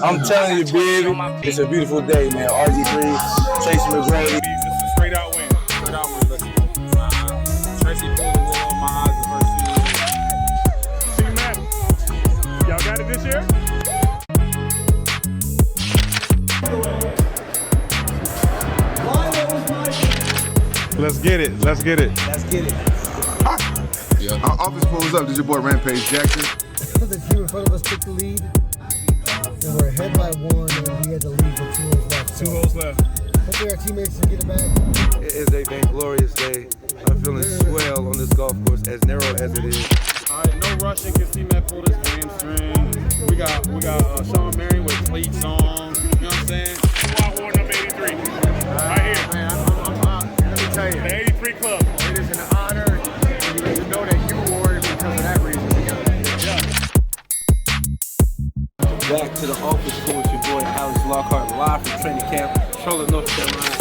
I'm telling you, baby, it's a beautiful day, man. RG3, Tracy McGrady. It's a straight out win. Straight out win. Let's go. Tracy pulled the wool on my eyes the first few years. See, Matt, y'all got it this year? Let's get it. Let's get it. Let's get it. Yeah. Our office pulls up. This is your boy Rampage Jackson. The team in front of us took the lead, and we're ahead by one, and we had the lead with 2 holes left. 2 holes left. Hopefully our teammates can get it back. It is a vainglorious day. I'm feeling swell on this golf course, as narrow as it is. All right, no rushing. Can see Matt pull his hamstring. We got Sean Marion with cleats on. You know what I'm saying? Wild War number 83. Right here. Man, let me tell you, The 83 Club. it is an honor to know that you wore it because of that reason. Back to the office court with your boy Alex Lockhart, live from training camp, Charlotte, North Carolina.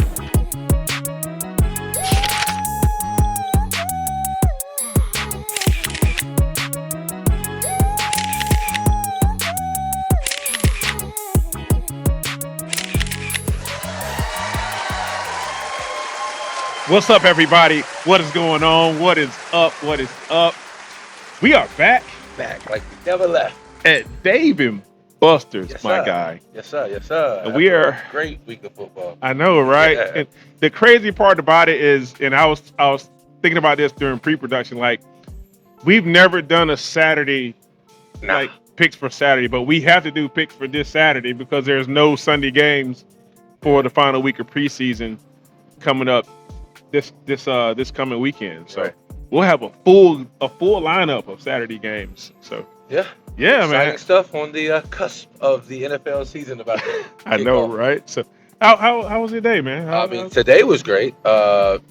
What's up, everybody? What is going on? What is up? What is up? We are back Back like we never left. at Dave and Buster's, Yes, my sir. guy. Yes, sir. Yes, sir. And we are- Great week of football. I know, right? Yeah. And the crazy part about it is, and I was thinking about this during pre-production, like we've never done a Saturday like picks for Saturday, but we have to do picks for this Saturday because there's no Sunday games for the final week of preseason coming up this coming weekend. So Right. we'll have a full lineup of Saturday games. So Yeah. yeah, Exciting man. stuff on the cusp of the NFL season about to I kick know, off. right? So how was your day, man? I mean, today was great. The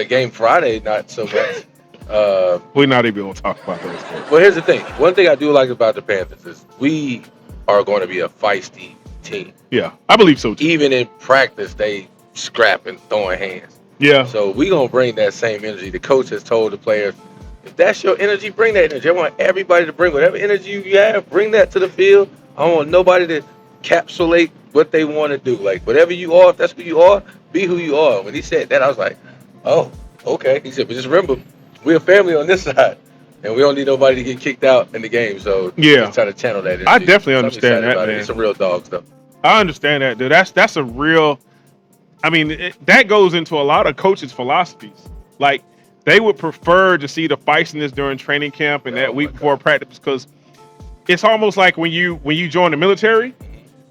game Friday, not so much. we're not even gonna talk about those games. Well, here's the thing. One thing I do like about the Panthers is we are going to be a feisty team. Yeah, I believe so too. Even in practice, they scrap and throwing hands. Yeah, So we gonna bring that same energy. The coach has told the players, if that's your energy, bring that energy. I want everybody to bring whatever energy you have, bring that to the field. I don't want nobody to encapsulate what they want to do. Like whatever you are, if that's who you are, be who you are. When he said that, I was like, oh, okay. He said, but just remember, we're a family on this side, and we don't need nobody to get kicked out in the game. So Yeah. just try to channel that energy. I definitely So I'm understand excited that, about it. man. It's some real dog stuff. I understand that, dude. That's a real. I mean, that goes into a lot of coaches' philosophies. Like they would prefer to see the feistiness during training camp and that Oh, week my before practice because it's almost like when you join the military.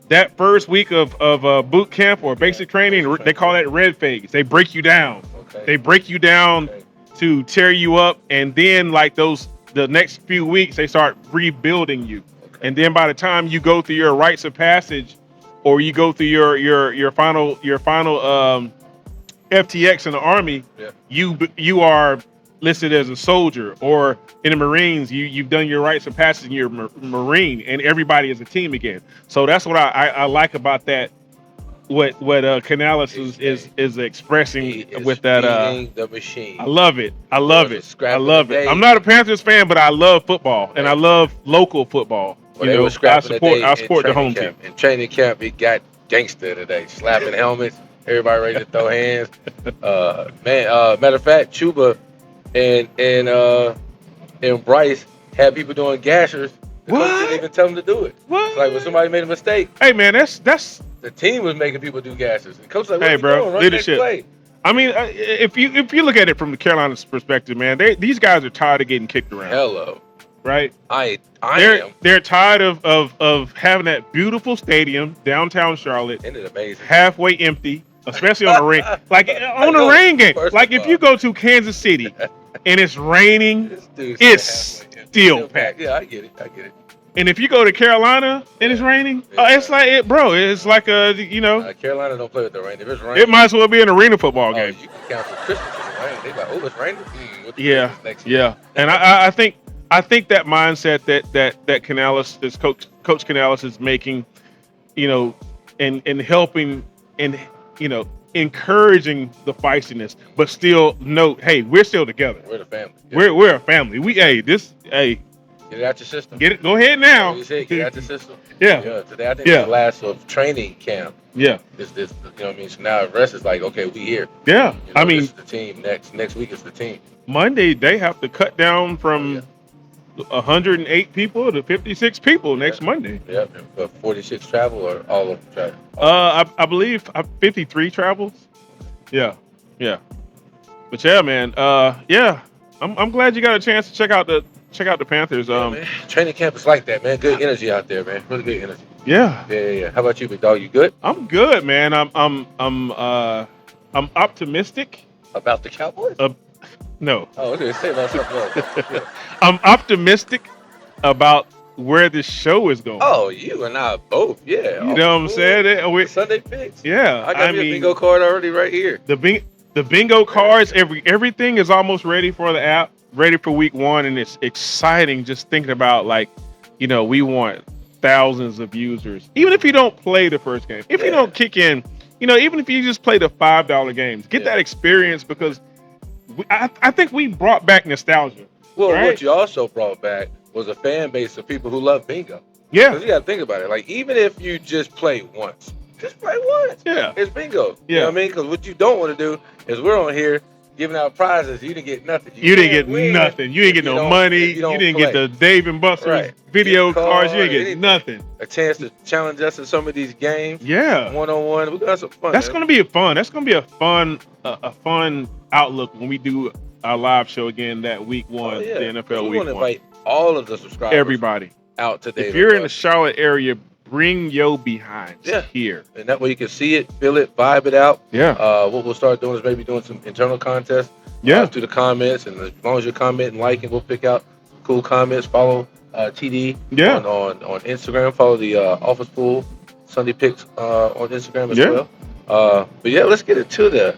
That first week of boot camp or basic training, they call that red phase. They break you down. Okay. They break you down Okay. to tear you up, and then like the next few weeks they start rebuilding you. Okay. And then by the time you go through your rites of passage, or you go through your final FTX in the Army, Yeah. you are listed as a soldier, or in the Marines you've done your rites of passage and you're a Marine, and everybody is a team again. So that's what I like about that. What Canales is expressing He is with that. feeding the machine. I love it. I love Was a it. scrap I of love the it. day. I'm not a Panthers fan, but I love football and I Right. love local football. Well, You they know, were scrapping today I in support the training home camp. In training camp, it got gangster today, slapping helmets, everybody ready to throw hands. Matter of fact, Chuba and Bryce had people doing gashers. The coach What? didn't even tell them to do it. What? It's like when somebody made a mistake, Hey man, that's. the team was making people do gashers. The coach was like, what Hey, you bro, doing? Run leadership. Next play. I mean, if you look at it from the Carolinas' perspective, man, these guys are tired of getting kicked around, Hello, right? I am. They're tired of having that beautiful stadium downtown Charlotte Isn't it amazing? halfway empty, especially on the rain. Like on the know, rain game. first Like of if all. you go to Kansas City and it's raining, This dude's it's halfway in. still packed. Yeah, I get it. And if you go to Carolina and it's raining, Yeah. it's like it, bro. It's like Carolina don't play with the rain. If it's raining, it might as well be an arena football oh, game. you can count for Christmas in the rain. They like, oh, it's raining. What the Yeah, Christmas next year? yeah. And I think that mindset that Canales, this Coach Canales is making, and helping and encouraging the feistiness, but still note, hey, we're still together. We're the family. Yeah. We're a family. Get it out your system. Get it. Go ahead now. You said get it out your system. Yeah. Today I think Yeah. the last of training camp. Yeah. Is this? You know what I mean? So now the rest is like, okay, we here. Yeah. You know, I mean, this is the team. Next week is the team. Monday they have to cut down from 108 people to 56 people next Monday. Yep. And 46 travel or all of them travel. I believe 53 travels. Yeah. Yeah. But yeah, man. Yeah. I'm glad you got a chance to check out the Panthers. Man. Training camp is like that, man. Good energy out there, man. Really good energy. Yeah. Yeah. How about you, big dog? You good? I'm good, man. I'm optimistic. About the Cowboys? No. Oh, okay. Say about something else. Yeah. I'm optimistic about where this show is going. Oh, you and I both. Yeah. You know what I'm saying? Sunday picks. Yeah. I got me a bingo card already right here. The bingo cards, everything is almost ready for the app, ready for week 1, and it's exciting just thinking about, like, you know, we want thousands of users. Even if you don't play the first game, if you don't kick in, you know, even if you just play the $5 games, get that experience, because I think we brought back nostalgia. Well, right? What you also brought back was a fan base of people who love bingo. Yeah. Because you got to think about it. Like, even if you just play once, just play once. Yeah. It's bingo. Yeah. You know what I mean? Because what you don't want to do is we're on here giving out prizes. You didn't get nothing. You didn't get nothing. You didn't get no money. You didn't get the Dave and Buster's video cards. You didn't get nothing. A chance to challenge us in some of these games. Yeah. One-on-one. We got some fun. That's going to be fun. That's going to be a fun outlook when we do our live show again that week 1, the NFL we week 1. We want to invite all of the subscribers. Everybody. Out today. If you're in the Charlotte area, bring your behinds here. And that way you can see it, feel it, vibe it out. Yeah. What we'll start doing is maybe doing some internal contests. Through the comments, and as long as you're commenting, liking, we'll pick out cool comments. Follow TD on Instagram. Follow the Office Pool Sunday Picks on Instagram as well. But yeah, let's get into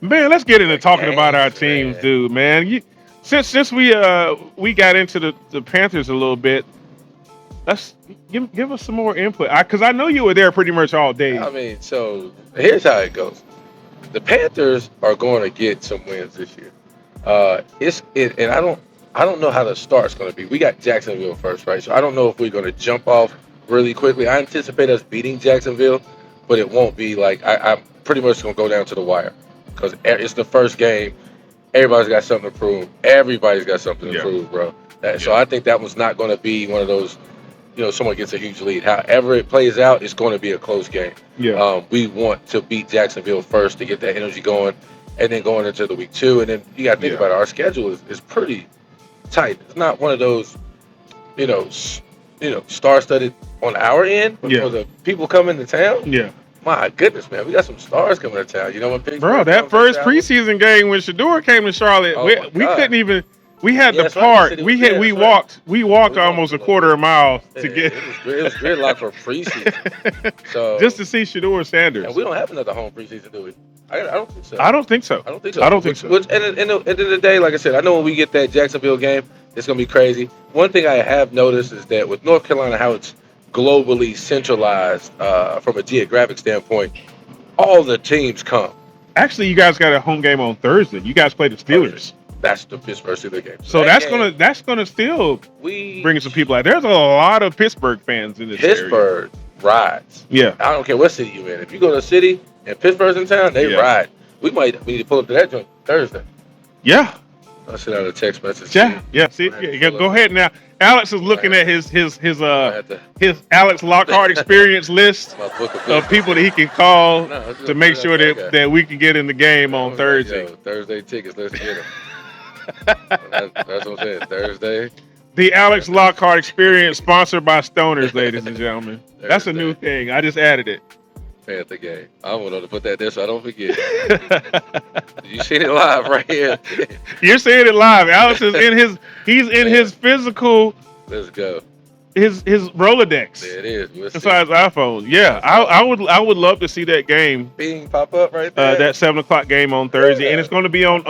let's get into talking about our teams, dude. Man, since we got into the Panthers a little bit, let's give us some more input, because I know you were there pretty much all day. I mean, so here's how it goes. The Panthers are going to get some wins this year. And I don't know how the start's going to be. We got Jacksonville first, right? So I don't know if we're going to jump off really quickly. I anticipate us beating Jacksonville, but it won't be like I'm pretty much going to go down to the wire, because it's the first game. Everybody's got something to prove. Everybody's got something to prove, bro. So I think that was not going to be one of those, someone gets a huge lead. However it plays out, it's going to be a close game. Yeah. We want to beat Jacksonville first to get that energy going, and then going into the week 2. And then you got to think about it. Our schedule is pretty tight. It's not one of those, star-studded on our end, but for the people coming to town. Yeah. My goodness, man, we got some stars coming to town. You know what, bro? That first preseason game when Shador came to Charlotte, we couldn't even. We had to park. We walked almost a quarter mile to get. It was gridlock for preseason. So just to see Shador Sanders. And we don't have another home preseason, do we? I don't think so. I don't think so. Which, at the end of the day, like I said, I know when we get that Jacksonville game, it's gonna be crazy. One thing I have noticed is that with North Carolina, how it's globally centralized from a geographic standpoint, all the teams come. Actually, you guys got a home game on Thursday. You guys play the Steelers. That's the Pittsburgh Steelers game. So that's gonna still bring some people out. There's a lot of Pittsburgh fans in this Pittsburgh area. rides. Yeah. I don't care what city you're in. If you go to a city and Pittsburgh's in town, they ride. We need to pull up to that joint Thursday. Yeah. I'll send out a text message. Yeah. See, go ahead now. Alex is looking at his Alex Lockhart experience list of people that he can call to make sure that we can get in the game on Thursday. Thursday tickets, let's get them. That's what I'm saying. Thursday. The Alex Lockhart experience, sponsored by Stoners, ladies and gentlemen. That's a new thing. I just added it. Panther game. I want to put that there so I don't forget. You seen it live right here. You're seeing it live. Alex is in his physical. Let's go. His Rolodex. There it is. Besides iPhone. Yeah, I would love to see that game. Bing pop up right there. That 7:00 game on Thursday, and it's going to be on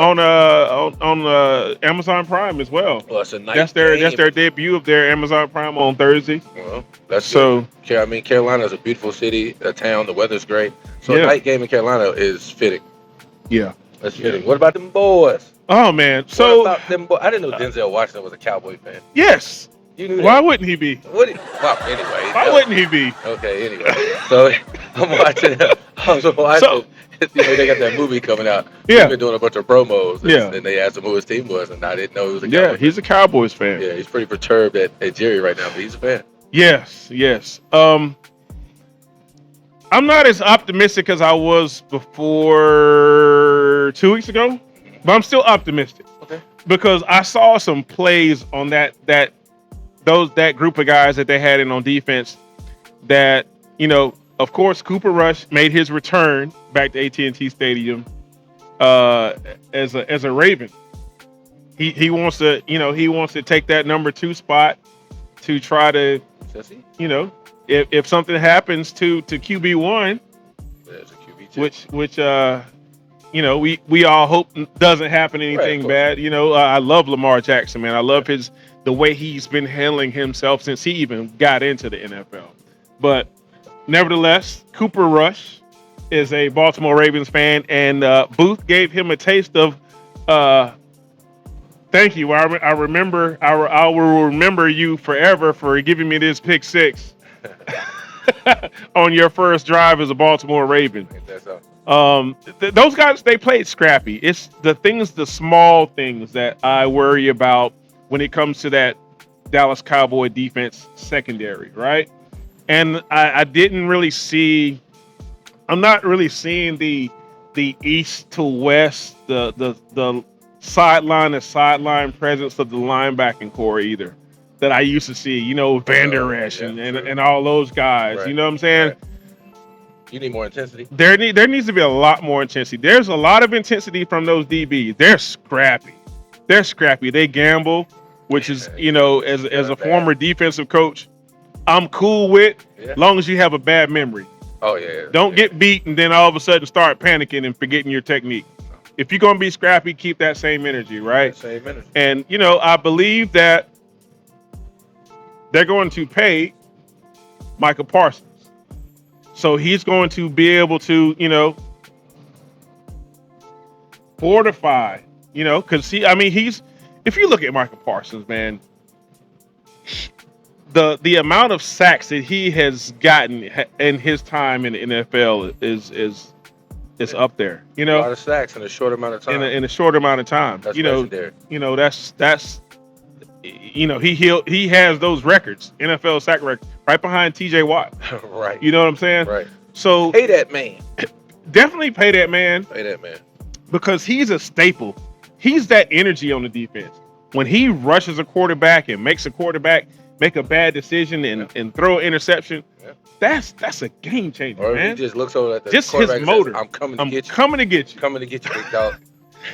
Amazon Prime as well. Well, it's a night that's their debut of their Amazon Prime on Thursday. Well, that's so. Good. I mean, Carolina is a beautiful city, a town. The weather's great, so a night game in Carolina is fitting. Yeah, that's fitting. What about them boys? Oh man, so what about them boys? I didn't know Denzel Washington was a Cowboy fan. Yes. You knew Why that. wouldn't he be? Well, anyway. Why wouldn't he be? Okay, anyway. So I'm watching. So- they got that movie coming out. Yeah. He's been doing a bunch of promos. Yeah. And they asked him who his team was, and I didn't know he was a Yeah, Cowboys he's a Cowboys fan. fan. Yeah, he's pretty perturbed at Jerry right now, but he's a fan. Yes. I'm not as optimistic as I was before 2 weeks ago, but I'm still optimistic. Okay. Because I saw some plays on that group of guys that they had in on defense that, of course, Cooper Rush made his return back to AT&T Stadium as a Raven. He wants to take that number 2 spot to try to, if something happens to QB1, There's a QB2. which we all hope doesn't happen anything bad. I love Lamar Jackson, man. I love the way he's been handling himself since he even got into the NFL. But nevertheless, Cooper Rush is a Baltimore Ravens fan, and Booth gave him a taste of thank you. I will remember you forever for giving me this pick 6 on your first drive as a Baltimore Raven. That's all. Those guys, they played scrappy. It's the small things that I worry about when it comes to that Dallas Cowboy defense secondary, right? And I didn't really see. I'm not really seeing the east to west, the sideline to sideline presence of the linebacking core either that I used to see. Van Der Esch and all those guys. Right. You know what I'm saying? Right. You need more intensity. There needs to be a lot more intensity. There's a lot of intensity from those DBs. They're scrappy. They gamble, which is, as a former defensive coach, I'm cool with, long as you have a bad memory. Oh, yeah. Don't get beat and then all of a sudden start panicking and forgetting your technique. If you're going to be scrappy, keep that same energy, right? Same energy. And, I believe that they're going to pay Michael Parsons. So he's going to be able to, fortify, because if you look at Michael Parsons, man, the amount of sacks that he has gotten in his time in the NFL is up there. A lot of sacks in a short amount of time. In a short amount of time. That's legendary. That's he has those records, NFL sack records, right behind TJ Watt. Right. You know what I'm saying? Right. So Pay that man. definitely pay that man because he's a staple. He's that energy on the defense. When he rushes a quarterback and makes a quarterback make a bad decision and throw an interception, that's a game changer, Or man. he just looks over at the Just quarterback his and motor. says, I'm coming to get you. Coming to get you. Coming to get you, big dog.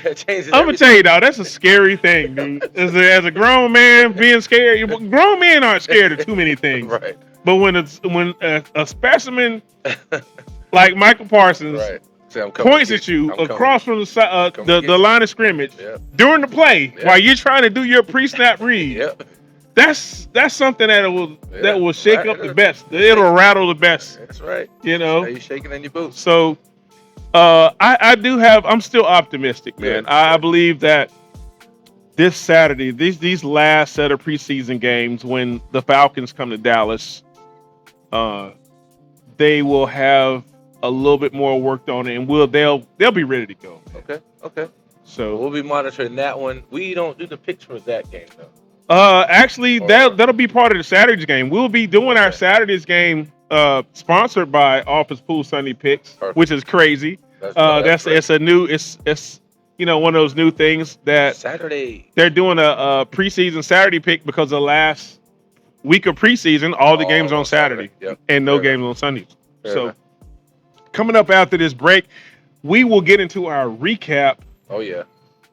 It changes I'm gonna tell you, dog, that's a scary thing, dude. As a grown man being scared, grown men aren't scared of too many things. Right. But when a specimen like Michael Parsons Say, I'm coming points to at get you I'm across from Coming to the get you. line of scrimmage during the play while you're trying to do your pre-snap read, Yep. that's something that will shake up the Right. best. It'll rattle the best. That's right. You Now know. you shaking in your boots. So I'm still optimistic, man. I believe that this Saturday, these last set of preseason games, when the Falcons come to Dallas, they will have a little bit more worked on it, and they'll be ready to go. Okay. So We'll be monitoring that one. We don't do the picks for that game though. actually, that'll be part of the Saturday's game. We'll be doing our Saturday's game sponsored by Office Pool Sunday Picks, Perfect. which is crazy. That's great. It's a new it's one of those new things that Saturday. they're doing a preseason Saturday pick because the last week of preseason, all the games on Saturday Yep. and no Fair games on Sundays. Fair So enough. coming up after this break, we will get into our recap Oh yeah.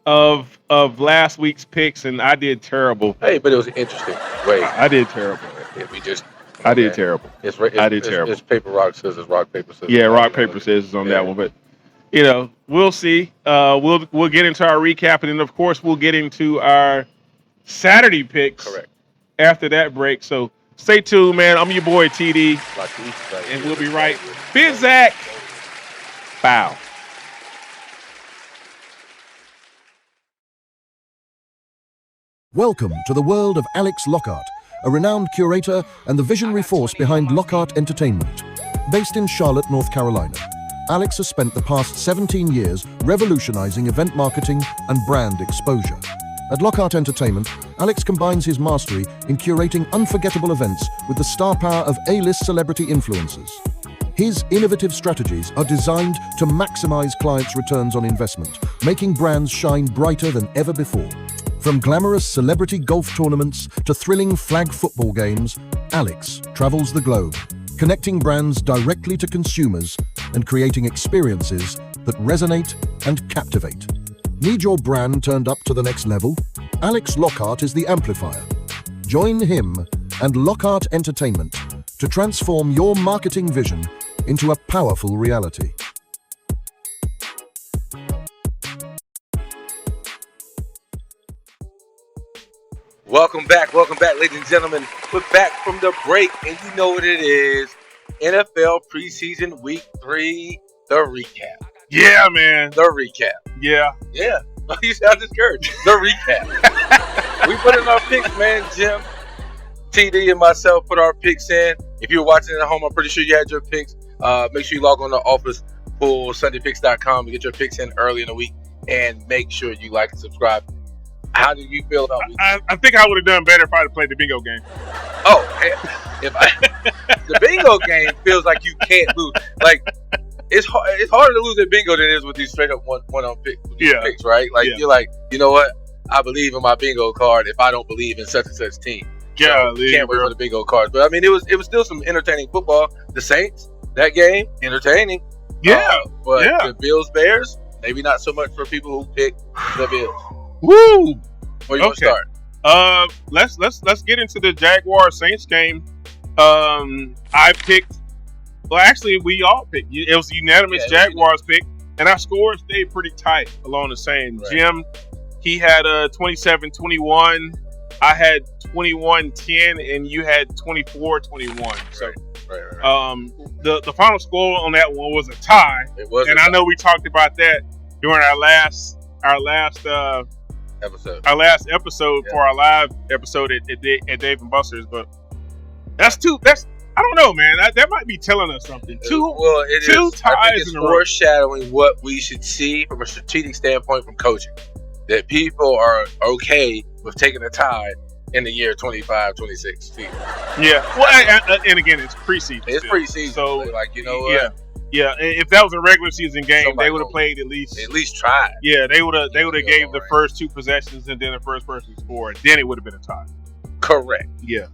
of last week's picks, and I did terrible. Hey, but it was interesting. Wait. I did terrible. If we just. I did terrible. I did terrible. It's paper rock scissors, rock paper scissors. Yeah, rock paper scissors on that one, but we'll see. We'll get into our recap, and then of course we'll get into our Saturday picks. Correct. After that break, so stay tuned, man. I'm your boy TD, Like and we'll be right. Big Zach. Bow. Welcome to the world of Alex Lockhart, a renowned curator and the visionary force behind Lockhart Entertainment. Based in Charlotte, North Carolina, Alex has spent the past 17 years revolutionizing event marketing and brand exposure. At Lockhart Entertainment, Alex combines his mastery in curating unforgettable events with the star power of A-list celebrity influencers. His innovative strategies are designed to maximize clients' returns on investment, making brands shine brighter than ever before. From glamorous celebrity golf tournaments to thrilling flag football games, Alex travels the globe, connecting brands directly to consumers and creating experiences that resonate and captivate. Need your brand turned up to the next level? Alex Lockhart is the amplifier. Join him and Lockhart Entertainment to transform your marketing vision into a powerful reality. Welcome back, ladies and gentlemen. We're back from the break, and you know what it is. NFL preseason week 3, the recap. Yeah, man. The recap. Yeah. Yeah. You sound discouraged. The recap. We put in our picks, man. Jim, TD, and myself put our picks in. If you're watching at home, I'm pretty sure you had your picks. Make sure you log on to officepoolsundaypicks.com and get your picks in early in the week. And make sure you like and subscribe. How do you feel about week? I think I would have done better if I had played the bingo game. Oh, the bingo game feels like you can't lose. Like it's harder to lose at bingo than it is with these straight up one on picks, right? Like you're like, you know what? I believe in my bingo card if I don't believe in such and such team. Yeah, so can't wait for the bingo cards. But I mean, it was still some entertaining football. The Saints, that game, entertaining. Yeah, but the Bills Bears, maybe not so much for people who pick the Bills. Woo! Where you want to start? Let's get into the Jaguars Saints game. I picked. Well, actually, we all picked. It was a unanimous Jaguars pick, and our scores stayed pretty tight along the same. Right. Jim, he had 27-21. I had 21-10, and you had 24-21. So, the final score on that one was a tie. It was, and I know we talked about that during our last episode for our live episode at Dave and Buster's, but that's I don't know, man. That might be telling us something. Two ties I think it's in a row. Foreshadowing what we should see from a strategic standpoint from coaching. That people are okay with taking a tie in the year 25-26. Yeah. Well, and again, it's preseason. It's preseason. So, like, you know what? Yeah. If that was a regular season game, they would have played at least tried. Yeah, they would have gave the first 2 possessions and then the first person scored. Then it would have been a tie. Correct. Yeah.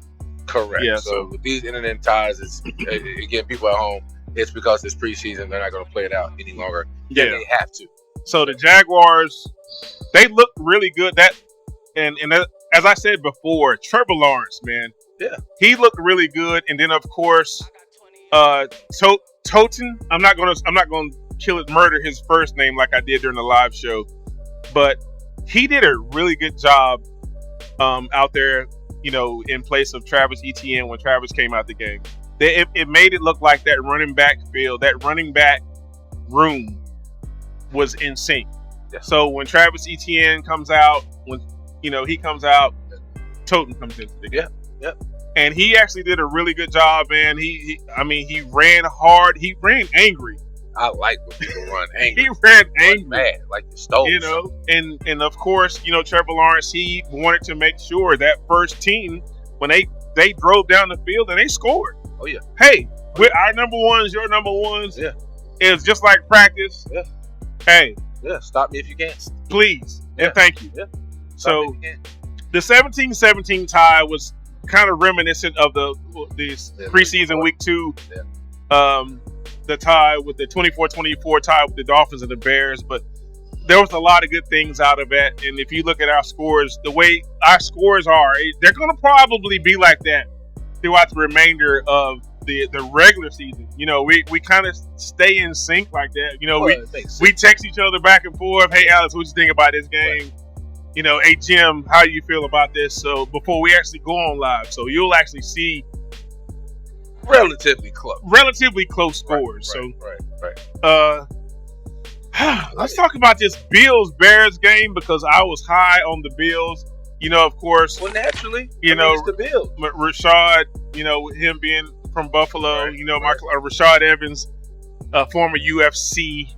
Correct. Yeah, so with these internet ties, it's again, people at home, it's because it's preseason. They're not going to play it out any longer. Yeah, they have to. So the Jaguars, they look really good. And as I said before, Trevor Lawrence, man, he looked really good. And then of course, Toten. I'm not gonna murder his first name like I did during the live show, but he did a really good job out there. You know, in place of Travis Etienne when Travis came out the game. It made it look like that running back field, that running back room was in sync. Yeah. So when Travis Etienne comes out, he comes out, Toten comes into the game. Yeah. And he actually did a really good job, man. He ran hard. He ran angry. I like when people run angry. He ran angry. Mad, like you stole something. And of course, Trevor Lawrence, he wanted to make sure that first team, when they drove down the field and they scored. Oh, yeah. Hey, we're our number ones, your number ones. Yeah. It's just like practice. Yeah. Hey. Yeah, stop me if you can. Please. Yeah. And thank you. Yeah. So, the 17-17 tie was kind of reminiscent of the preseason week 2. Yeah. The tie with the 24-24 tie with the Dolphins and the Bears, but there was a lot of good things out of it. And if you look at our scores, the way our scores are, they're going to probably be like that throughout the remainder of the regular season. We kind of stay in sync like that. We text each other back and forth. Hey, Alex, what you think about this game? Right. Hey, Jim, how you feel about this? So before we actually go on live, so you'll actually see relatively close scores. Right. Let's talk about this Bills-Bears game because I was high on the Bills. Of course, Well, naturally, it's the Bills. Rashad, with him being from Buffalo, Right, Rashad Evans, former UFC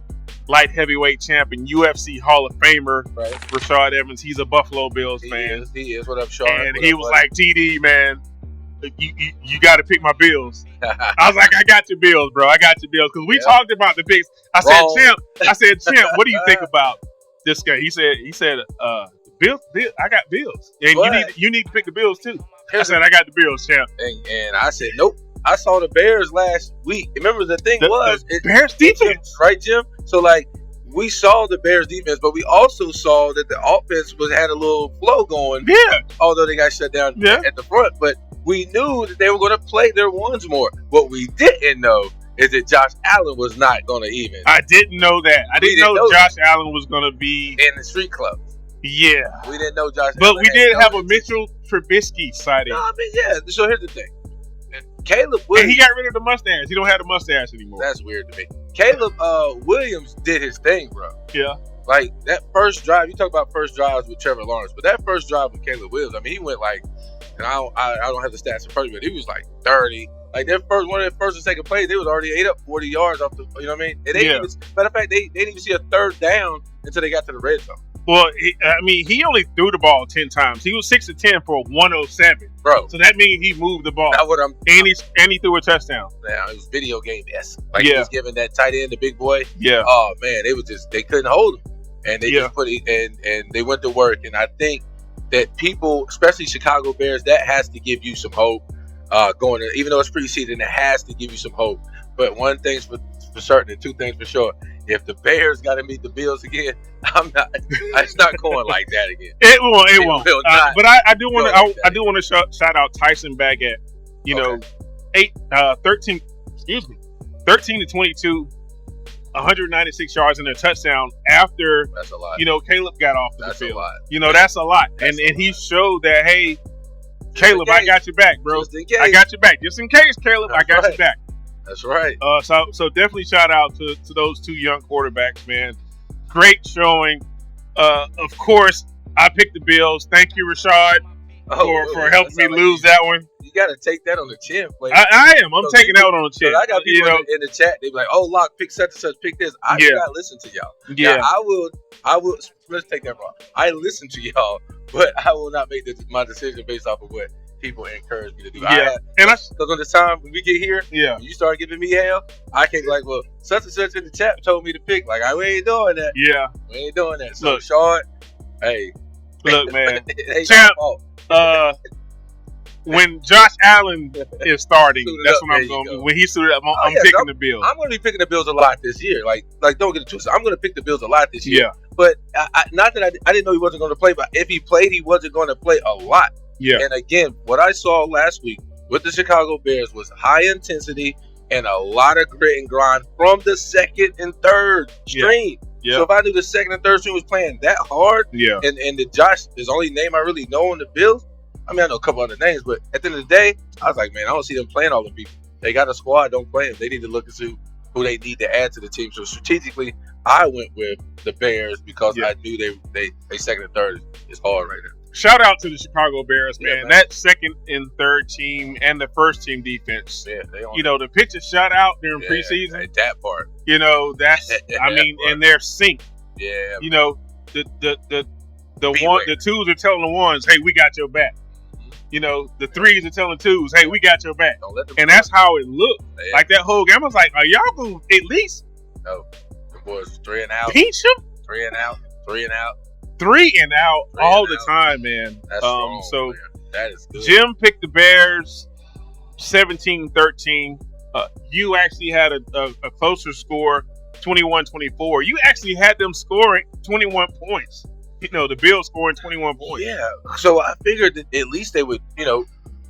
light heavyweight champion, UFC Hall of Famer, Right. Rashad Evans. He's a Buffalo Bills fan. He is. What up, Sean? And he was like, TD, man, you got to pick my Bills. I was like, I got your Bills, bro. I got your Bills. Because we talked about the picks. I said, Champ, what do you think about this guy? He said, Bills, I got Bills. And you need to pick the Bills, too. I said, I got the Bills, Champ. And I said, nope. I saw the Bears last week. Remember, the thing was... The Bears defense. Right, Jim? So, we saw the Bears defense, but we also saw that the offense had a little flow going. Yeah. Although they got shut down at the front. But we knew that they were going to play their ones more. What we didn't know is that Josh Allen was not going to even. I didn't know that. I didn't know Josh Allen was going to be... in the street clubs. Yeah. We didn't know Josh But Allen. we did have a Mitchell Trubisky sighting. No, So here's the thing. Caleb Williams. And he got rid of the mustache. He don't have the mustache anymore. That's weird to me. Caleb Williams did his thing, bro. Yeah. Like, that first drive, you talk about first drives with Trevor Lawrence, but that first drive with Caleb Williams, he went and I don't have the stats in front of me, but he was 30. Like, one of their first and second plays, they was already ate up 40 yards off the, you know what I mean? And matter of fact, they didn't even see a third down until they got to the red zone. Well, he only threw the ball 10 times. He was 6 of 10 for 107. Bro. So that means he moved the ball. That's what and he threw a touchdown. Now, it was video game-esque. He was giving that tight end, the big boy. Yeah. Oh, man, they couldn't hold him. And they just put it, and they went to work. And I think that people, especially Chicago Bears, that has to give you some hope going in. Even though it's preseason, it has to give you some hope. But one thing's for certain and two things for sure. If the Bears got to meet the Bills again, it's not going like that again. It won't. But I do want to shout out Tyson Baggett. 13 to 22, 196 yards and a touchdown after. That's a lot. Caleb got off the That's field. A lot. That's a lot. And he showed that, hey, Caleb, I got your back, bro. I got your back. Just in case, Caleb, I got your back. That's right. So definitely shout out to those two young quarterbacks, man. Great showing. Of course, I picked the Bills. Thank you, Rashad, for helping me lose that one. You got to take that on the chin, player. I am. I'm taking that one on the chin. I got people in the chat. They be like, "Oh, Locke, pick such and such, pick this." I do not listen to y'all. Yeah, now, I will. Let's take that wrong. I listen to y'all, but I will not make my decision based off of what people encourage me to do. Yeah, because on the time when we get here, when you start giving me hell, I can't be like, well, such and such in the chat told me to pick. Like, we ain't doing that. Yeah, we ain't doing that. So, Sean, hey, look, man, Champ, when Josh Allen is starting, that's when I'm going. When he suited up, I'm picking the Bills. I'm going to be picking the Bills a lot this year. Like don't get it twisted. I'm going to pick the Bills a lot this year. Yeah, but not that I didn't know he wasn't going to play, but if he played, he wasn't going to play a lot. Yeah. And again, what I saw last week with the Chicago Bears was high intensity and a lot of grit and grind from the second and third string. Yeah. So if I knew the second and third string was playing that hard, and the Josh is the only name I really know on the Bills. I know a couple other names, but at the end of the day, I was like, man, I don't see them playing all the people. They got a squad, don't play them. They need to look and see who they need to add to the team. So strategically, I went with the Bears because I knew they second and third is hard right now. Shout out to the Chicago Bears, man. That second and third team and the first team defense. Yeah, the pitches shot out during preseason. That part. That's and they're synced. Yeah. The twos are telling the ones, hey, we got your back. The threes are telling twos, hey, we got your back. And that's how it looked. Yeah. Like that whole game, I was like, are y'all going to at least the boys 3 and out. Pinch them? 3 and out. 3 and out. 3 and out all the time, man. That's strong, so man. That is good. Jim picked the Bears 17-13. You actually had a closer score, 21-24. You actually had them scoring 21 points. The Bills scoring 21 points. Yeah. So I figured that at least they would,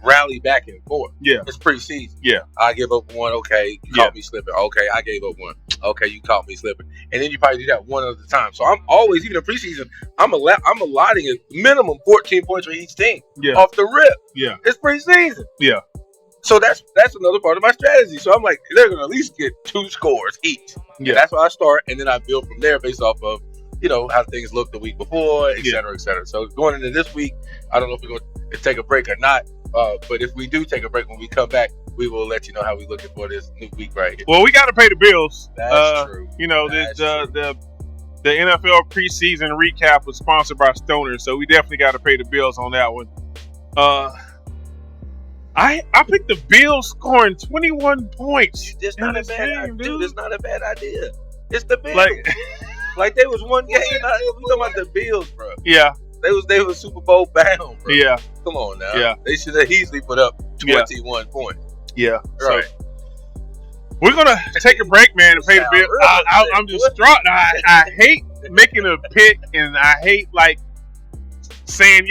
rally back and forth. Yeah. It's preseason. Yeah. I give up one. Okay. You caught me slipping. Okay. I gave up one. Okay. You caught me slipping. And then you probably do that one at a time. So I'm always, even in preseason, I'm allotting a minimum 14 points for each team. Yeah. Off the rip. Yeah. It's preseason. Yeah. So that's another part of my strategy. So I'm like, they're going to at least get 2 scores each. Yeah. And that's where I start. And then I build from there based off of how things looked the week before, et cetera, et cetera. So going into this week, I don't know if we're going to take a break or not. But if we do take a break, when we come back, we will let you know how we're looking for this new week right here. Well, we got to pay the bills. That's true. The NFL preseason recap was sponsored by Stoner, so we definitely got to pay the bills on that one. I picked the Bills scoring 21 points. It's not a bad idea, dude. It's not a bad idea. It's the Bills. Like they was one game. We talking about the Bills, bro. Yeah. They was Super Bowl bound, bro. Yeah. Come on now. Yeah. They should have easily put up 21 points. Yeah. Right. So, we're gonna take a break, man, and pay the bill. I'm distraught. I hate making a pick, and I hate saying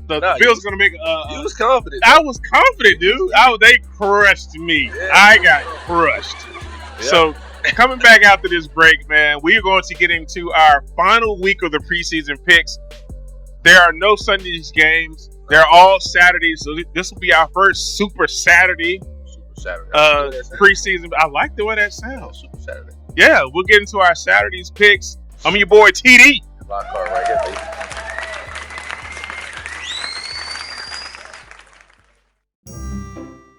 the Bills gonna make. You was confident. I was confident, dude. They crushed me. Yeah. I got crushed. Yeah. So coming back after this break, man, we are going to get into our final week of the preseason picks. There are no Sundays games. They're all Saturdays, so this will be our first Super Saturday. Preseason. I like the way that sounds. Super Saturday. Yeah, we'll get into our Saturdays picks. I'm your boy TD. Lockhart right here, baby.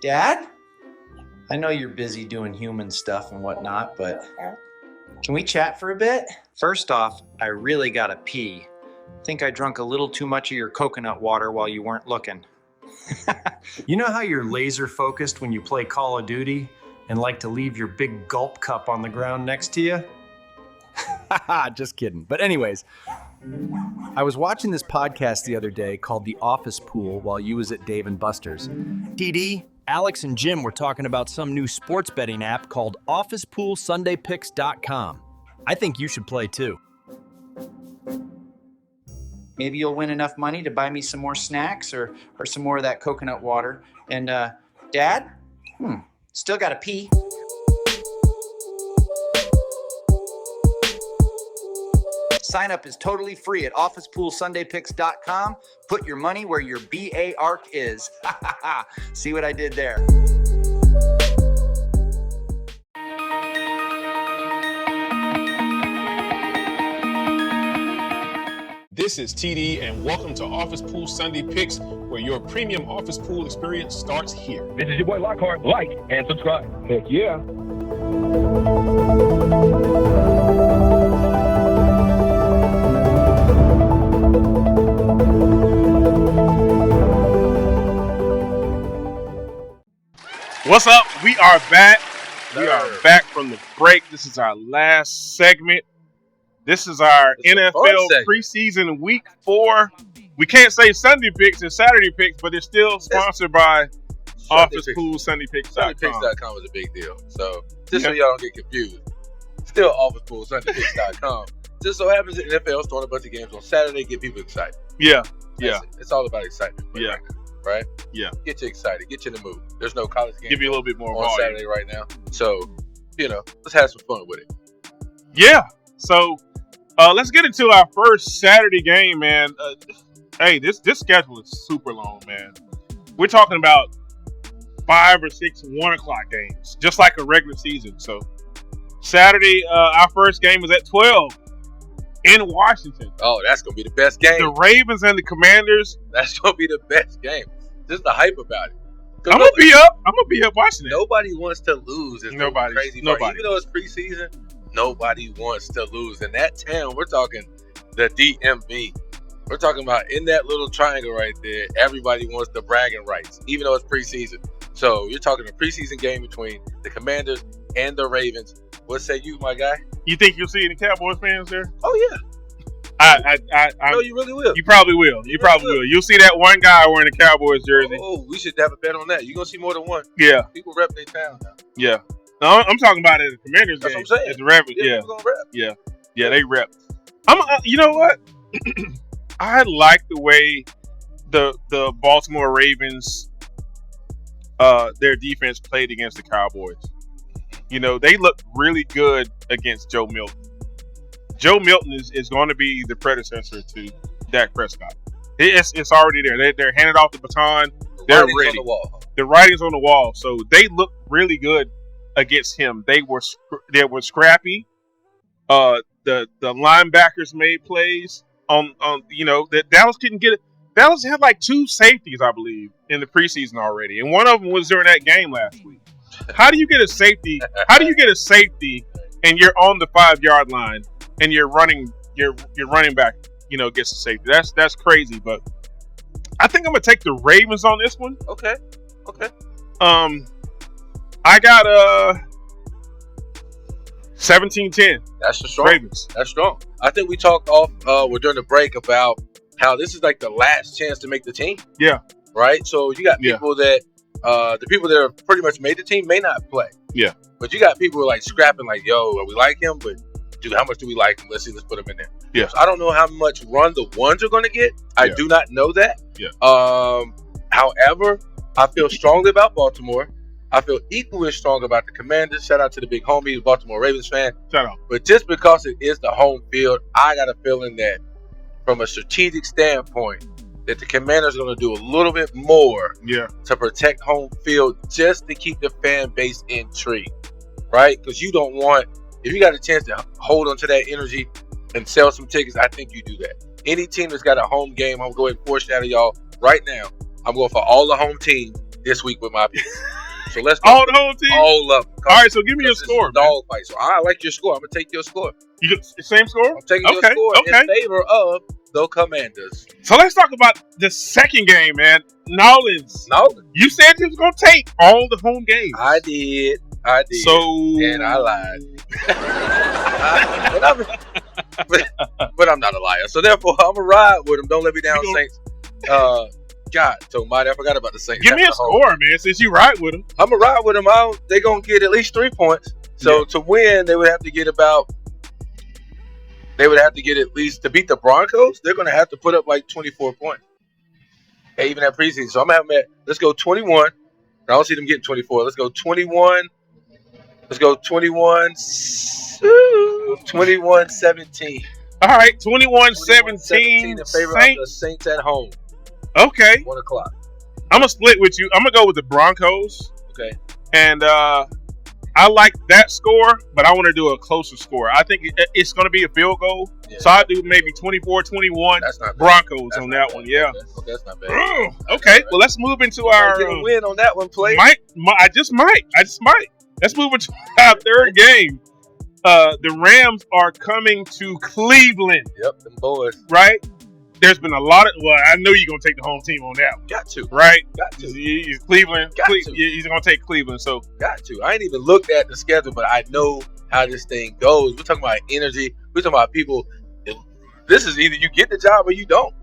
Dad? I know you're busy doing human stuff and whatnot, but can we chat for a bit? First off, I really gotta pee. Think I drunk a little too much of your coconut water while you weren't looking. You know how you're laser focused when you play Call of Duty and like to leave your big gulp cup on the ground next to you? Just kidding. But anyways, I was watching this podcast the other day called The Office Pool while you was at Dave & Buster's. TD, Alex and Jim were talking about some new sports betting app called OfficePoolSundayPicks.com. I think you should play too. Maybe you'll win enough money to buy me some more snacks or some more of that coconut water. And, Dad? Still gotta pee. Sign up is totally free at OfficePoolSundayPicks.com. Put your money where your BA arc is. See what I did there? This is TD, and welcome to Office Pool Sunday Picks, where your premium office pool experience starts here. This is your boy Lockhart. Like and subscribe. Heck yeah. What's up? We are back. We are back from the break. This is our last segment. This is our NFL preseason week 4. We can't say Sunday picks and Saturday picks, but it's still sponsored by OfficePoolSundayPicks.com. SundayPicks.com is a big deal. So just so y'all don't get confused, still OfficePoolSundayPicks.com. Just so happens the NFL is throwing a bunch of games on Saturday, get people excited. Yeah. It's all about excitement. Yeah. Right? Yeah. Get you excited. Get you in the mood. There's no college game. Give you a little bit more on volume. Saturday right now. So, let's have some fun with it. Yeah. So, let's get into our first Saturday game, man. Hey, this schedule is super long, man. We're talking about 5 or 6 1 o'clock games, just like a regular season. So, Saturday, our first game is at 12 in Washington. Oh, that's going to be the best game. The Ravens and the Commanders. That's going to be the best game. Just the hype about it. I'm gonna be up watching it. Nobody wants to lose. Nobody. Crazy part. Even though it's preseason, nobody wants to lose. In that town, we're talking the DMV. We're talking about in that little triangle right there. Everybody wants the bragging rights, even though it's preseason. So you're talking a preseason game between the Commanders and the Ravens. What say you, my guy? You think you'll see any Cowboys fans there? Oh yeah. No, you really will. You probably will. You probably will. You'll see that one guy wearing a Cowboys jersey. Oh, we should have a bet on that. You're going to see more than one. Yeah. People rep their town now. Yeah. No, I'm talking about it at the Commanders game. That's what I'm saying. At the Ravens. Yeah. People gonna rep. Yeah, they rep. You know what? I like the way the Baltimore Ravens, their defense played against the Cowboys. They looked really good against Joe Milton. Joe Milton is going to be the predecessor to Dak Prescott. It's already there. They're handed off the baton. They're ready. The writing's on the wall. So they looked really good against him. They were scrappy. the linebackers made plays on that Dallas couldn't get it. Dallas had like 2 safeties, I believe, in the preseason already, and one of them was during that game last week. How do you get a safety? How do you get a safety and you're on the 5-yard line and your running back, gets a safety? That's crazy. But I think I'm gonna take the Ravens on this one. Okay. I got 17-10. That's strong. Ravens. That's strong. I think we talked during the break about how this is like the last chance to make the team. Yeah. Right. So you got people that the people that have pretty much made the team may not play. Yeah. But you got people who are like scrapping, like, yo, we like him, but dude, how much do we like him? Let's put him in there. Yeah. So I don't know how much run the ones are going to get. I do not know that. Yeah. However, I feel strongly about Baltimore. I feel equally strong about the Commanders. Shout out to the big homie, Baltimore Ravens fan. Shout out. But just because it is the home field, I got a feeling that from a strategic standpoint, that the Commanders are going to do a little bit more to protect home field just to keep the fan base intrigued, right? Because you don't want, if you got a chance to hold on to that energy and sell some tickets, I think you do that. Any team that's got a home game, I'm going to foreshadow y'all right now. I'm going for all the home teams this week with my picks. So let's go. All the home teams? All of them. All right, so give me your score, man. Dog fight. So I like your score. I'm going to take your score. You get the same score? I'm taking your score in favor of the Commanders. So let's talk about the second game, man. Nolans. You said you was going to take all the home games. I did. So, and I lied. but I'm not a liar. So therefore, I'm going to ride with them. Don't let me down, Saints. God, Tomati, I forgot about the Saints. Give me a score, man, since you ride with them. I'm going to ride with them. They're going to get at least 3 points. So to win, they would have to get at least, to beat the Broncos, they're going to have to put up like 24 points. Even at preseason. So I'm going to have them let's go 21. I don't see them getting 24. Let's go 21. Let's go 21-17. All right, 21-17 in favor of the Saints at home. Okay. 1 o'clock. I'm going to split with you. I'm going to go with the Broncos. Okay. And I like that score, but I want to do a closer score. I think it's going to be a field goal. Yeah, so I do maybe 24-21 Broncos on that one. Yeah. Okay, that's not bad. Okay, well, let's move into our win on that one, play. I just might. Let's move into our third game. The Rams are coming to Cleveland. Yep, them boys. Right? There's been a lot of. Well, I know you're gonna take the home team on that one. Got to. Right? Got to. He's Cleveland. He's gonna take Cleveland. So got to. I ain't even looked at the schedule, but I know how this thing goes. We're talking about energy. We're talking about people. This is either you get the job or you don't.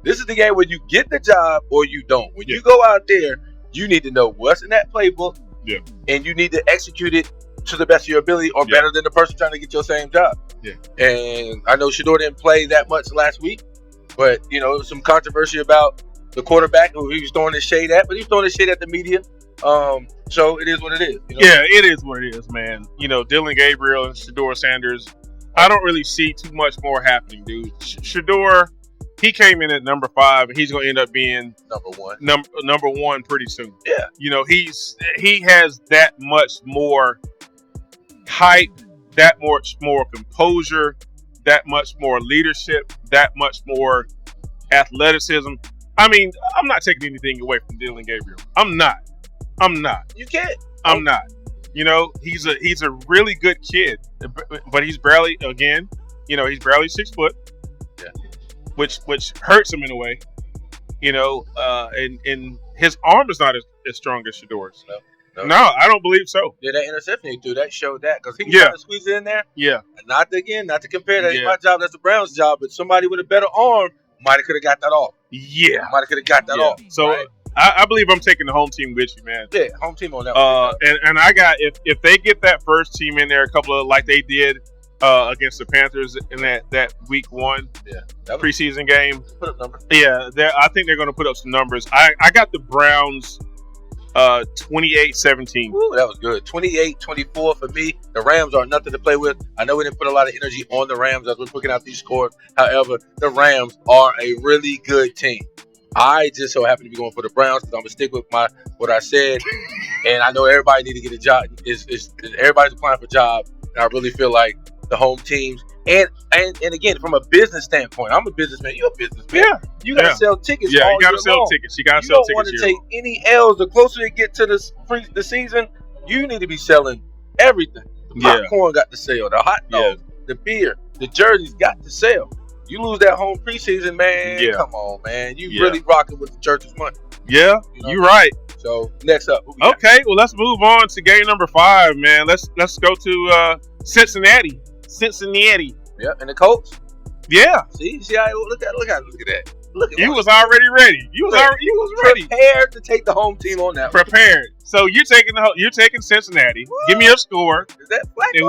This is the game where you get the job or you don't. When you go out there, you need to know what's in that playbook. Yeah. And you need to execute it to the best of your ability or better than the person trying to get your same job. Yeah. And I know Shador didn't play that much last week. But, there was some controversy about the quarterback who he was throwing his shade at, but he was throwing his shade at the media. So it is what it is. Yeah, it is what it is, man. Dylan Gabriel and Shador Sanders, I don't really see too much more happening, dude. Shador, he came in at number 5, and he's going to end up being number one pretty soon. Yeah. He has that much more hype, that much more composure, that much more leadership, that much more athleticism. I mean, I'm not taking anything away from Dylan Gabriel. I'm not. You can't. I'm not. He's a really good kid, but he's barely, he's barely 6 foot. Yeah. Which hurts him in a way. And his arm is not as strong as Shador's. No, I don't believe so. Yeah, that interception he threw, that showed that. Because he was trying to squeeze it in there. Yeah. Not to compare. That ain't my job. That's the Browns' job. But somebody with a better arm might have could have got that off. Yeah. Might have could have got that off. So right? I believe I'm taking the home team with you, man. Yeah, home team on that one. And I got, if they get that first team in there, a couple of, like they did against the Panthers in that week 1 preseason game. Put up numbers. Yeah, I think they're going to put up some numbers. I got the Browns 28-17. Ooh, that was good. 28-24 for me. The Rams are nothing to play with. I know we didn't put a lot of energy on the Rams as we're looking out these scores. However, the Rams are a really good team. I just so happen to be going for the Browns because I'm going to stick with what I said. And I know everybody need to get a job. Everybody's applying for jobs. And I really feel like the home teams. And again, from a business standpoint, I'm a businessman. You're a businessman. Yeah. You got to sell tickets. Yeah, all you got to year sell long. tickets. You got to You sell don't want tickets. to take any L's. The closer you get to the season, you need to be selling everything. The popcorn got to sell. The hot dogs, the beer, the jerseys got to sell. You lose that home preseason, man. Yeah. Come on, man. You really rocking with the church's money. Yeah, You know? you're right. So next up. Okay, well let's move on to game number 5, man. Let's go to Cincinnati. Yeah, and the Colts. Yeah. See how look at that. Look at You was already ready. You was ready. Prepared to take the home team on that. Prepared. So you're taking Cincinnati. Woo! Give me a score. Is that Flacco? And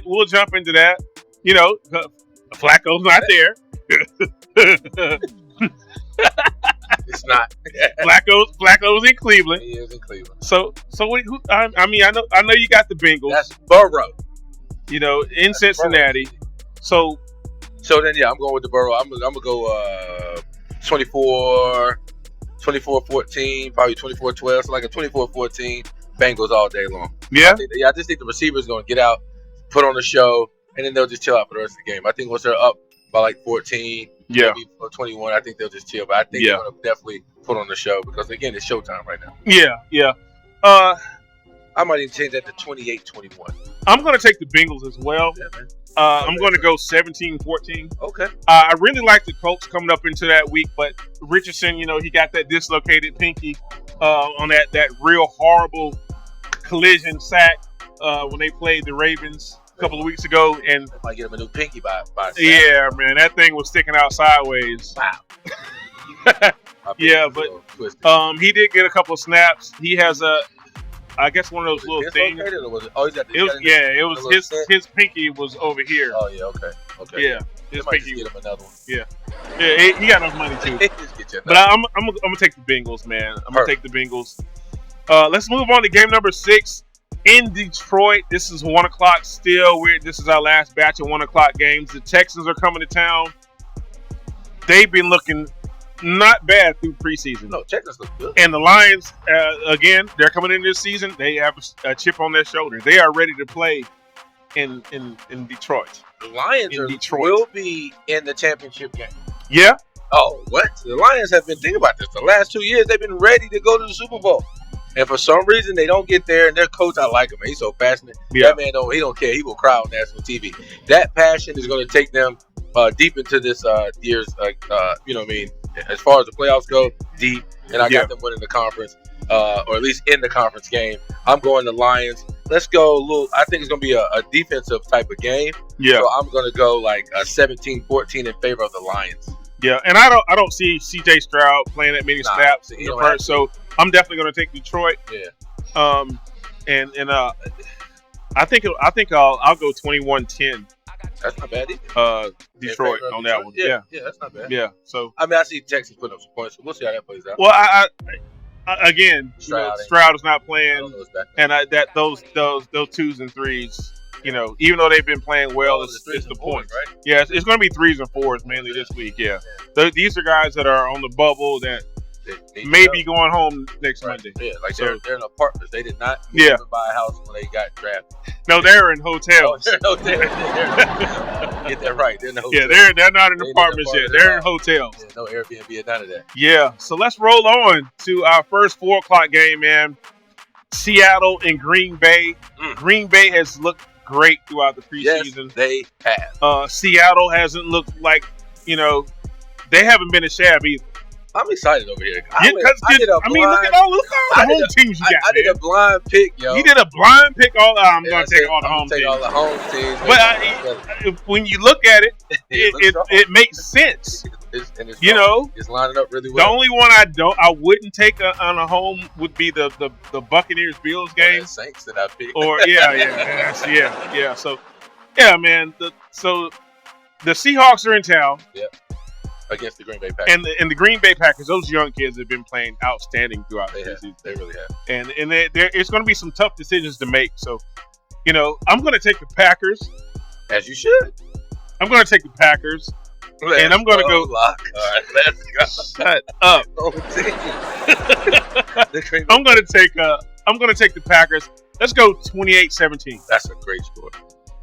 we'll jump into that. You know, Flacco's not there. It's not. Flacco's in Cleveland. He is in Cleveland. So I know you got the Bengals. That's Burrow. You know, in Cincinnati. So then I'm going with the Burrow. I'm gonna go 24-14, probably 24-12, so like a 24-14 Bengals all day long. Yeah. I just think the receivers going to get out, put on the show, and then they'll just chill out for the rest of the game. I think once they're up by like 14, maybe 21, I think they'll just chill. But I think they're going to definitely put on the show because, again, it's showtime right now. Yeah. I might even change that to 28-21. I'm going to take the Bengals as well. Yeah, man. I'm going to go 17-14. Okay. I really like the Colts coming up into that week, but Richardson, you know, he got that dislocated pinky on that real horrible collision sack when they played the Ravens a couple of weeks ago, and they might get him a new pinky by yeah, man, that thing was sticking out sideways. Wow. Yeah, but he did get a couple of snaps. He has I guess one of those little things. His pinky was over here. Oh yeah, okay. Yeah, his pinky. Get him another one. Yeah, he got enough money too. But I'm gonna take the Bengals, man. I'm gonna take the Bengals. Let's move on to game number 6 in Detroit. This is 1:00 still. This is our last batch of 1:00 games. The Texans are coming to town. They've been looking not bad through preseason. No, Texans look good. And the Lions, again, they're coming in this season. They have a chip on their shoulder. They are ready to play in Detroit. The Lions will be in the championship game. Yeah. Oh, what? The Lions have been thinking about this. The last 2 years, they've been ready to go to the Super Bowl. And for some reason, they don't get there. And their coach, I like him. He's so passionate. Yeah. That man, he don't care. He will cry on national TV. That passion is going to take them deep into this year's, you know what I mean, as far as the playoffs go, deep. And I got them winning the conference, or at least in the conference game. I'm going the Lions. Let's go I think it's going to be a defensive type of game. Yeah. So I'm going to go like a 17-14 in favor of the Lions. Yeah, and I don't see C.J. Stroud playing that many snaps in the first, so I'm definitely going to take Detroit. Yeah. And I think I'll go 21-10. That's not bad either. Detroit on that one. Yeah, that's not bad. Yeah. So I mean, I see Texas putting up some points, so we'll see how that plays out. Well, I again, Stroud is not playing, and those 2s and 3s. You know, even though they've been playing well, it's the point. Right? Yeah, it's going to be 3s and 4s mainly this week. Yeah. These are guys that are on the bubble that may be going home next Monday. Yeah, like they're in apartments. They did not buy a house when they got drafted. No, they're in hotels. Get that right. They're in the hotels. Yeah, they're not in apartments yet. They're in hotels. Yeah, no Airbnb, none of that. Yeah. So let's roll on to our first 4:00 game, man. Seattle and Green Bay. Green Bay has looked great throughout the preseason. Yes, they have. Seattle hasn't looked like, you know, they haven't been a shab either. I'm excited over here. Look at all the home teams you got. I did a blind pick, yo. You did a blind pick. I'm going to take all the home teams. All the home teams. But when you look at it, it makes sense. You know, it's lining up really well. The only one I wouldn't take on a home would be the Buccaneers Bills game. Saints that I picked. Or yeah. So yeah, man. So the Seahawks are in town. Yep. Against the Green Bay Packers. And the Green Bay Packers, those young kids have been playing outstanding throughout the season. They really have. And it's going to be some tough decisions to make. So, you know, I'm going to take the Packers. As you should. I'm going to take the Packers. And I'm going to go. Lock. All right, let's go. Shut up. I'm going to take the Packers. Let's go 28-17. That's a great score.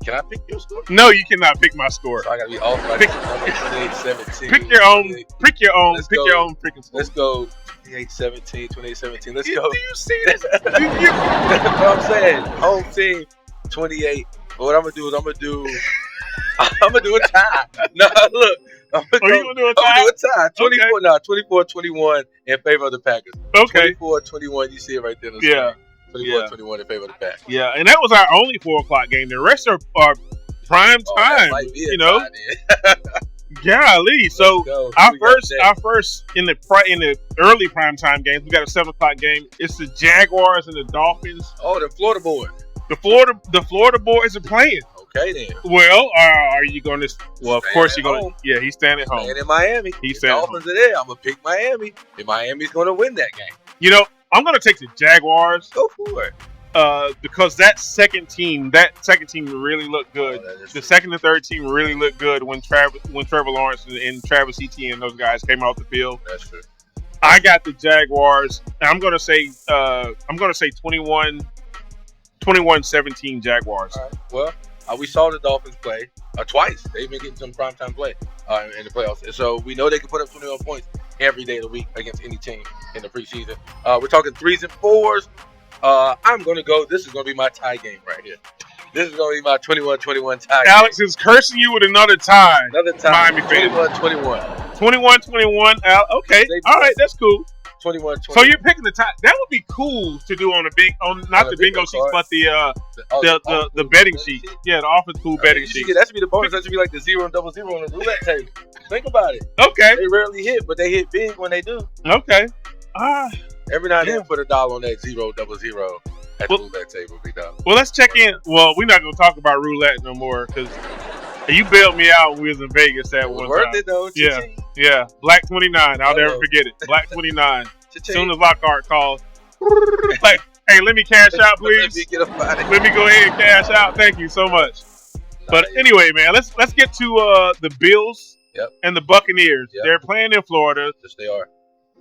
Can I pick your score? No, you cannot pick my score. So I gotta be off by Pick- number 28-17. Pick your own. Pick your own. Let's Pick go. your own freaking score. Let's go 28-17, 28-17. Let's Do go. you see this? Do you- That's what I'm saying. Home team 28. But what I'm gonna do is I'm gonna do a tie. No, look. I'm you gonna do a I'm tie? gonna do a tie. 24, Okay. 24-21 in favor of the Packers. Okay. 24-21. You see it right there. On the Yeah. screen. 24-21 in favor of the Packers. Yeah, and that was our only 4:00 game. The rest are prime Oh, that time. might be a You know, tie then. golly. So go. our We got that. first in the early prime time games, we got a 7:00 game. It's the Jaguars and the Dolphins. Oh, the Florida boy. The Florida boys are playing. Okay then. Well, are you going to? Well, of Staying course at you're going home. to. Yeah, he's staying at home. Staying in Miami. He's The staying at Dolphins are there. I'm gonna pick Miami. And Miami's gonna win that game. You know, I'm going to take the Jaguars Go for it. because that second team really looked good. Oh, that is The true. second and third team really looked good when Trevor Lawrence and Travis Etienne and those guys came off the field. That's true. I got the Jaguars. And I'm gonna say 21-17 Jaguars. All right. Well, we saw the Dolphins play twice. They've been getting some primetime play in the playoffs. And so we know they can put up 21 points every day of the week against any team in the preseason. We're talking 3s and 4s. I'm going to go. This is going to be my tie game right here. This is going to be my 21-21 tie game. Alex is cursing you with another tie. Another tie. Miami fan. 21-21. 21-21. Okay. All right. That's cool. 21-21. So you're picking the tie. That would be cool to do on the not On the a bingo bingo sheets, card. but Oh, the betting sheet. Yeah, the offense pool betting sheet. That should be the bonus. That should be like the 0 and 00 on the roulette table. Think about it. Okay. They rarely hit, but they hit big when they do. Okay. Every now and Yeah. then, put $1 on that 0 00 at the roulette table, big dog. Well, let's check in. Well, we're not gonna talk about roulette no more because you bailed me out when we was in Vegas that It was one worth time. it though. Yeah. Cha-ching. Yeah, Black 29. I'll never Uh-oh. forget it. Black 29. Cha-ching. Soon as Lockhart calls, like, hey, let me cash out, Let me please. get up out of here. Let me go ahead and cash out. Thank you so much. But anyway, man, let's get to the Bills Yep. and the Buccaneers. Yep. They're playing in Florida. Yes, they are.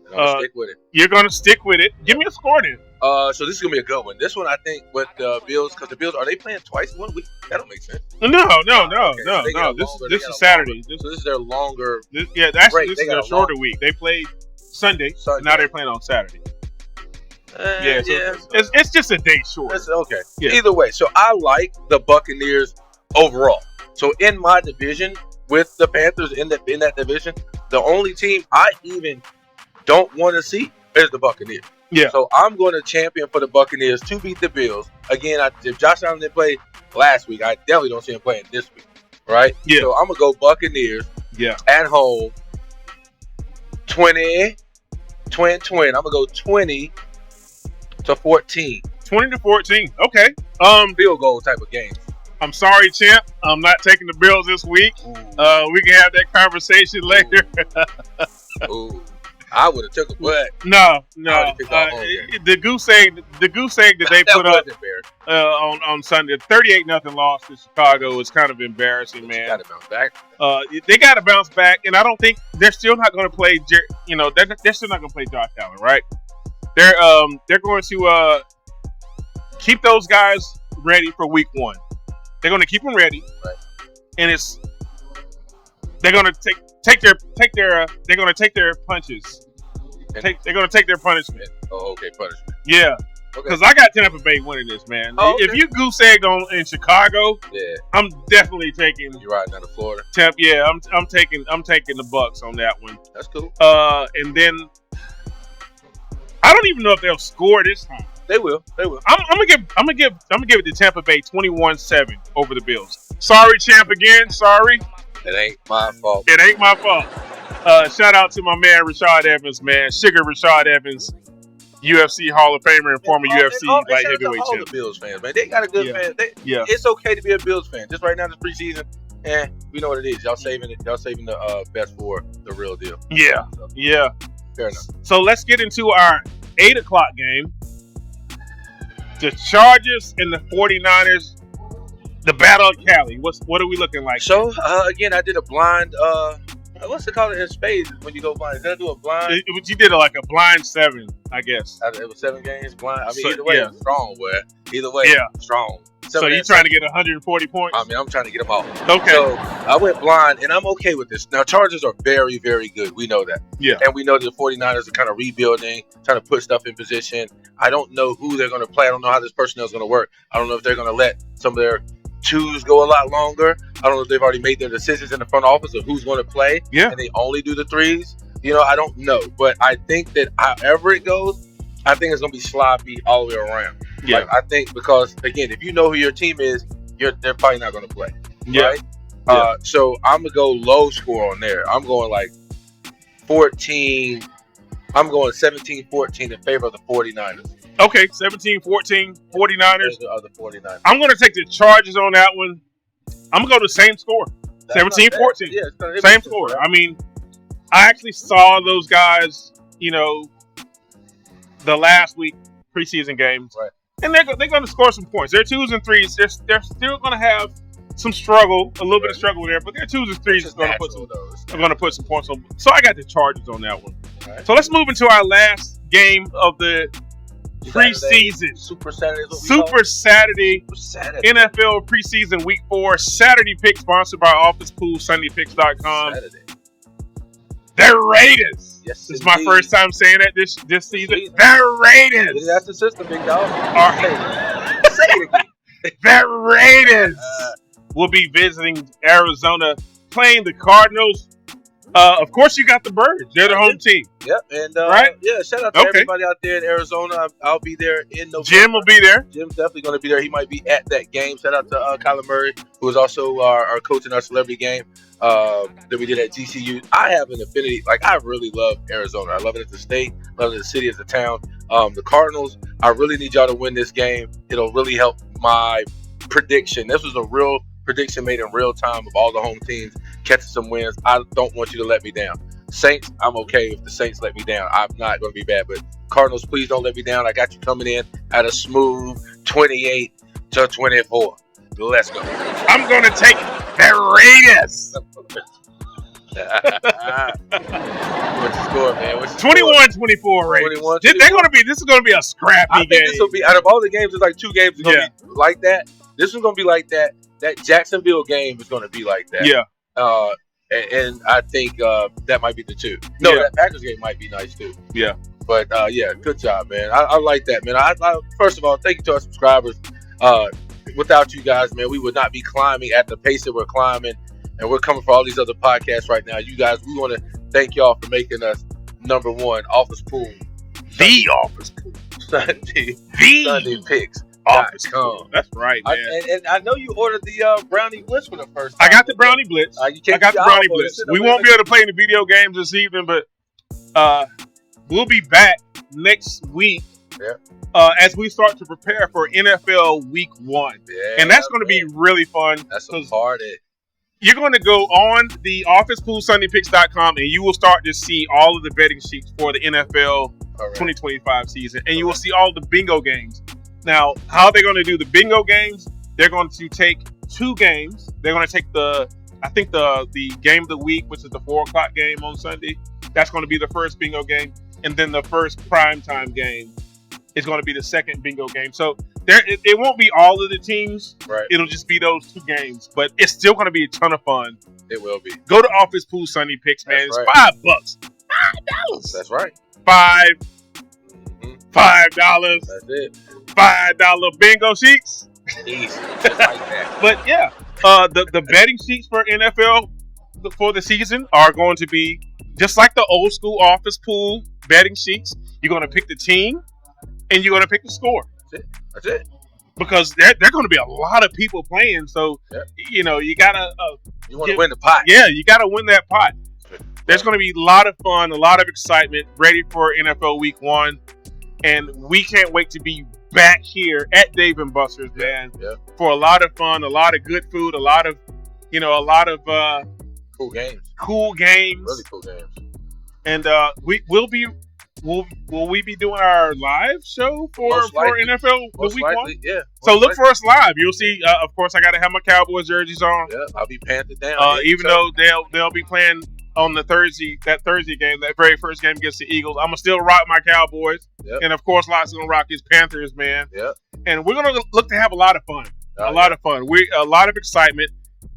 And I'm gonna stick with it. You're gonna stick with it. Give me a score then. So this is gonna be a good one. This one, I think, with the Bills, because the Bills are they playing twice in 1 week? That don't make sense. No. Okay, so they get a This longer- they is got a Saturday. So this is their longer. Actually, break. this They is got their a shorter long- week. They played Sunday. Sunday. Now they're playing on Saturday. Yeah, so yeah. it's just a day short. That's okay. Yeah. Either way, so I like the Buccaneers overall. So in my division with the Panthers in that division, the only team I even don't want to see is the Buccaneers. Yeah. So I'm going to champion for the Buccaneers to beat the Bills. Again, if Josh Allen didn't play last week, I definitely don't see him playing this week. Right? Yeah. So I'm going to go Buccaneers Yeah. at home 20. I'm going to go 20-14. 20-14. Okay. Field goal type of game. I'm sorry, champ. I'm not taking the Bills this week. We can have that conversation later. Ooh. I would have took a butt. No. I would've picked our home game. The goose egg that they put up wasn't fair. on Sunday, 38-0 loss to Chicago was kind of embarrassing, man. Got to bounce back. They got to bounce back, and I don't think they're still not going to play. They're still not going to play Josh Allen, right? They're going to keep those guys ready for Week 1. They're going to keep them ready, right? And they're going to take their punches. They're going to take their punishment. Oh, okay, punishment. Yeah. Okay. Because I got Tampa Bay winning this, man. Oh, okay. If you goose egged in Chicago, Yeah. I'm definitely taking. You're riding out of Florida. Yeah, I'm taking the Bucks on that one. That's cool. And then I don't even know if they'll score this time. They will. I'm gonna give it to Tampa Bay 21-7 over the Bills. Sorry, champ again. Sorry. It ain't my fault. It ain't my fault. Shout out to my man Rashad Evans, man. Sugar Rashad Evans, UFC Hall of Famer and former UFC light heavyweight all champ. the Bills fans, man. They got a good fan. Yeah. It's okay to be a Bills fan. Just right now, this preseason, we know what it is. Y'all saving it. Y'all saving the best for the real deal. Yeah. So, Yeah. fair enough. So let's get into our 8 o'clock game. The Chargers and the 49ers. The Battle of Cali. What are we looking like? So again, I did a blind. What's it called in spades when you go blind? Did I do a blind? You did like a blind 7, I guess. It was 7 games blind. I mean, So, either way, yeah. strong. Boy. Either way, Yeah. strong. So you're trying to get 140 points? I mean, I'm trying to get them all. Okay. So I went blind, and I'm okay with this. Now, Chargers are very, very good. We know that. Yeah. And we know that the 49ers are kind of rebuilding, trying to put stuff in position. I don't know who they're going to play. I don't know how this personnel is going to work. I don't know if they're going to let some of their twos go a lot longer. I don't know if they've already made their decisions in the front office of who's going to play. Yeah. And they only do the threes. I don't know. But I think that however it goes, I think it's going to be sloppy all the way around. Yeah. Like, I think because, again, if you know who your team is, they're probably not going to play. Yeah. Right? So I'm going to go low score on there. I'm going like 14. I'm going 17-14 in favor of the 49ers. Okay, 17-14, 49ers. The other 49ers. I'm going to take the Chargers on that one. I'm going to go the same score. 17-14. Yeah, same score. Right? I mean, I actually saw those guys, the last week preseason games. Right. And they're going to score some points. Their 2s and 3s, they're still going to have some struggle, a little bit of struggle there, but their 2s and 3s are going to put some points on. So I got the Chargers on that one. Right. So let's move into our last game of the preseason. Super Saturday. Super Saturday. NFL preseason week 4 Saturday pick sponsored by OfficePoolSundayPicks.com. Saturday. The Raiders. Yes, this is my first time saying that this season. The Raiders. That's the system, big dog. All right. Say it again. The Raiders will be visiting Arizona, playing the Cardinals. Of course, you got the Birds. They're the home team. Yep. And right? Yeah, shout out to everybody out there in Arizona. I'll be there in November. Jim will be there. Jim's definitely going to be there. He might be at that game. Shout out to Kyler Murray, who is also our coach in our celebrity game that we did at GCU. I have an affinity. Like, I really love Arizona. I love it as a state. Love it as a city, as a town. The Cardinals, I really need y'all to win this game. It'll really help my prediction. This was a real prediction made in real time of all the home teams catching some wins. I don't want you to let me down. Saints, I'm okay if the Saints let me down. I'm not going to be bad, but Cardinals, please don't let me down. I got you coming in at a smooth 28-24. Let's go. I'm going to take the Raiders. What's the score, man? 21-24 Raiders. This is going to be a scrappy game. This will be, out of all the games, it's like 2 games going to be like that. This one's going to be like that. That Jacksonville game is going to be like that. Yeah. And I think that might be the 2. No, that Packers game might be nice too. Yeah. But good job, man. I like that, man. I first of all, thank you to our subscribers. Without you guys, man, we would not be climbing at the pace that we're climbing, and we're coming for all these other podcasts right now. You guys, we want to thank y'all for making us number 1 Office Pool. The Office Pool. Sunday Picks. Office Pool. That's right, man. And I know you ordered the Brownie Blitz for the first time. I got the Brownie Blitz. I got the Brownie Blitz. We won't be able to play in the video games this evening, but we'll be back next week as we start to prepare for NFL Week 1. Yeah, and that's going to be really fun. That's a party. You're going to go on the OfficePoolSundayPicks.com and you will start to see all of the betting sheets for the NFL 2025 season. And you will see all the bingo games. Now, how they're going to do the bingo games, they're going to take 2 games. They're going to take the game of the week, which is the 4:00 game on Sunday. That's going to be the first bingo game. And then the first primetime game is going to be the second bingo game. So it won't be all of the teams. Right. It'll just be those 2 games. But it's still going to be a ton of fun. It will be. Go to Office Pool Sunday Picks, man. That's it's $5. $5. That's right. $5. $5. That's it. $5 bingo sheets. Easy. Just like that. But yeah, the betting sheets for NFL for the season are going to be just like the old school Office Pool betting sheets. You're going to pick the team and you're going to pick the score. That's it. Because there are going to be a lot of people playing, so you gotta you want to win the pot. Yeah, you gotta win that pot. There's going to be a lot of fun, a lot of excitement, ready for NFL Week 1, and we can't wait to be back here at Dave and Buster's, man, for a lot of fun, a lot of good food, a lot of cool games. Really cool games. And will we be doing our live show for NFL the Week 1? Yeah. So look for us live. You'll see. Of course, I got to have my Cowboys jerseys on. Yeah, I'll be panted down. Even though they'll be playing on the Thursday game, that very first game against the Eagles, I'm gonna still rock my Cowboys, and of course, lots gonna rock his Panthers, man. Yeah. And we're gonna look to have a lot of fun. A lot of fun. A lot of excitement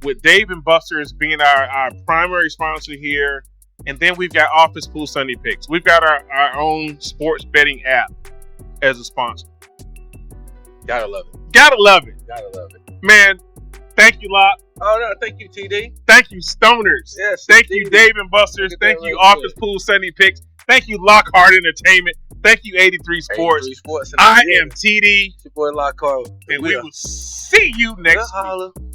with Dave and Buster's being our primary sponsor here. And then we've got Office Pool Sunday Picks. We've got our own sports betting app as a sponsor. Gotta love it. Gotta love it. Gotta love it. Man, thank you, Locke. Oh, no, thank you, TD. Thank you, Stoners. Yes, thank you, Dave and Buster's. Thank you, Office Pool Sunday Picks. Thank you, Lockhart Entertainment. Thank you, 83 Sports. 83 Sports. I am TD. It's your boy Lockhart. And we will see you next week.